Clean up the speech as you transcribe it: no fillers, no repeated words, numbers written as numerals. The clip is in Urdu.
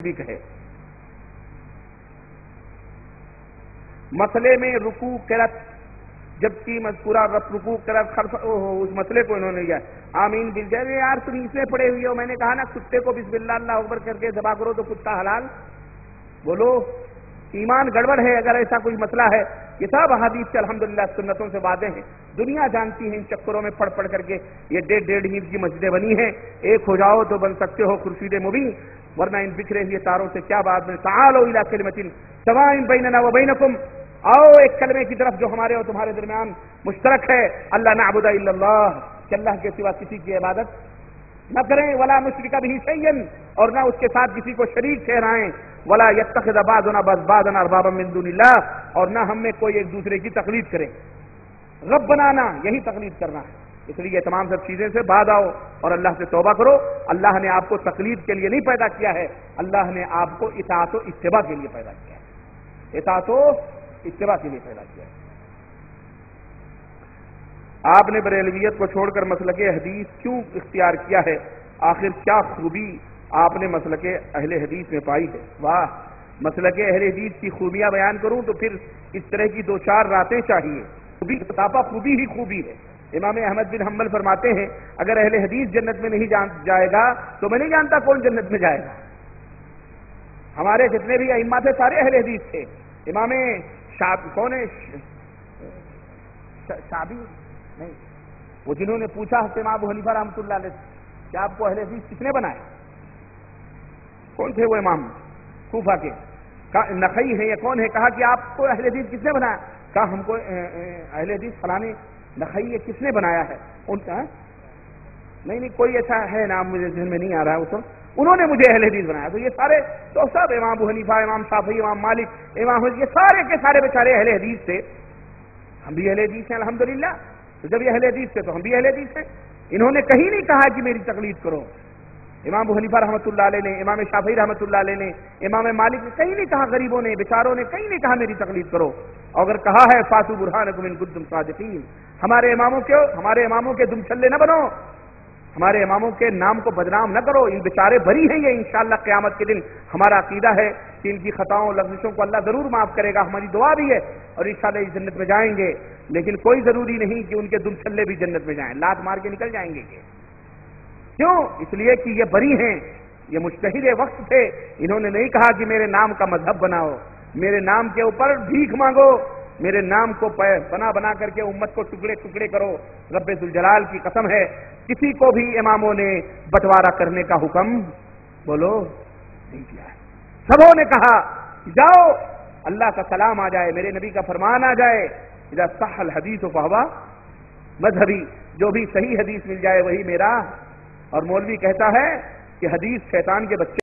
بھی کہے. مسئلے میں رکوع قرات جبکہ مذکورہ رکوع قرات خلف اس مسئلے کو انہوں نے لیا. آمین بالجائے. یار تم اس میں پڑے ہوئے ہو, میں نے کہا نا کتے کو بسم اللہ اللہ اکبر کر کے ذبح کرو تو کتا حلال. بولو ایمان گڑبڑ ہے اگر ایسا کوئی مسئلہ ہے. یہ سب احادیث سے الحمدللہ سنتوں سے واضح ہیں. دنیا جانتی ہے ان چکروں میں پڑھ پڑھ کر کے یہ ڈیڑھ اینٹ کی مسجدیں بنی ہیں. ایک ہو جاؤ تو بن سکتے ہو خورشید مبین, ورنہ ان بکھرے ہوئے تاروں سے کیا بات میں. تعالوا الی کلمۃ سواء بیننا وبینکم, آؤ ایک کلمے کی طرف جو ہمارے اور تمہارے درمیان مشترک ہے. اللہ نعبد الا اللہ, کہ اللہ کے سوا کسی کی عبادت نہ کریں. ولا نشرک بہ شیئا, اور نہ اس کے ساتھ کسی کو شریک ٹھہرائیں. ولا یتخذ بعضنا بعضا اربابا من دون اللہ, اور نہ ہم میں کوئی ایک دوسرے کی تقلید کرے. رب بنانا یہی تقلید کرنا ہے. اس لیے تمام سب چیزیں سے بعد آؤ اور اللہ سے توبہ کرو. اللہ نے آپ کو تقلید کے لیے نہیں پیدا کیا ہے, اللہ نے آپ کو اطاعت و اتباع کے لیے پیدا کیا ہے. اطاعت و اتباع کے لیے پیدا کیا ہے. آپ نے بریلویت کو چھوڑ کر مسلک حدیث کیوں اختیار کیا ہے؟ آخر کیا خوبی آپ نے مسلک اہل حدیث میں پائی ہے؟ واہ, مسلک اہل حدیث کی خوبیاں بیان کروں تو پھر اس طرح کی 2-4 راتیں چاہیے. خوبی ہی خوبی ہے. امام احمد بن حنبل فرماتے ہیں اگر اہل حدیث جنت میں نہیں جائے گا تو میں نہیں جانتا کون جنت میں جائے گا. ہمارے جتنے بھی ائمہ تھے سارے اہل حدیث تھے. امام کون ہے, شعبی نہیں, وہ جنہوں نے پوچھا امام ابو حنیفہ رحمۃ اللہ علیہ کہ آپ کو اہل حدیث کس نے بنائے, کون تھے وہ امام کوفہ کے؟ نخعی ہے یا کون ہے؟ کہا کہ آپ کو اہل حدیث کس نے بنایا؟ کہا ہم کو اہل حدیث فلانے نخعی ہے, کس نے بنایا ہے ان کا؟ نہیں کوئی ایسا ہے نام مجھے ذہن میں نہیں آ رہا ہے اس وقت, انہوں نے مجھے اہل حدیث بنایا. تو یہ سارے تو سب امام ابو حنیفہ, امام شافعی, امام مالک, امام یہ سارے کے سارے بیچارے اہل حدیث تھے. ہم بھی اہل حدیث ہیں الحمدللہ. تو جب یہ اہل حدیث تھے تو ہم بھی اہل حدیث ہیں. انہوں نے کہیں نہیں کہا کہ میری تقلید کرو. امام ابو حنیفہ رحمۃ اللہ علیہ نے, امام شافعی رحمۃ اللہ علیہ نے, امام مالک نے کہیں نہیں کہا, غریبوں نے بیچاروں نے کہیں نہیں کہا میری تقلید کرو. اگر کہا ہے فاتوا برہانکم ان کنتم صادقین, ہمارے اماموں کے دم چھلے نہ بنو, ہمارے اماموں کے نام کو بدنام نہ کرو. ان بیچارے بری ہیں یہ انشاءاللہ قیامت کے دن. ہمارا عقیدہ ہے کہ ان کی خطاؤں لغزشوں کو اللہ ضرور معاف کرے گا, ہماری دعا بھی ہے, اور انشاءاللہ یہ جنت میں جائیں گے. لیکن کوئی ضروری نہیں کہ ان کے دم چھلے بھی جنت میں جائیں, لات مار کے نکل جائیں گے. کیوں؟ اس لیے کہ یہ بری ہیں, یہ مجتہد وقت تھے. انہوں نے نہیں کہا کہ میرے نام کا مذہب بناؤ, میرے نام کے اوپر بھیک مانگو, میرے نام کو بنا کر کے امت کو ٹکڑے ٹکڑے کرو. رب ذوالجلال کی قسم ہے کسی کو بھی اماموں نے بٹوارا کرنے کا حکم بولو نہیں کیا ہے. سبوں نے کہا جاؤ اللہ کا کلام آ جائے, میرے نبی کا فرمان آ جائے, اذا صح الحدیث فہو مذہبی, جو بھی صحیح حدیث مل جائے وہی میرا. اور مولوی کہتا ہے کہ حدیث شیطان کے بچے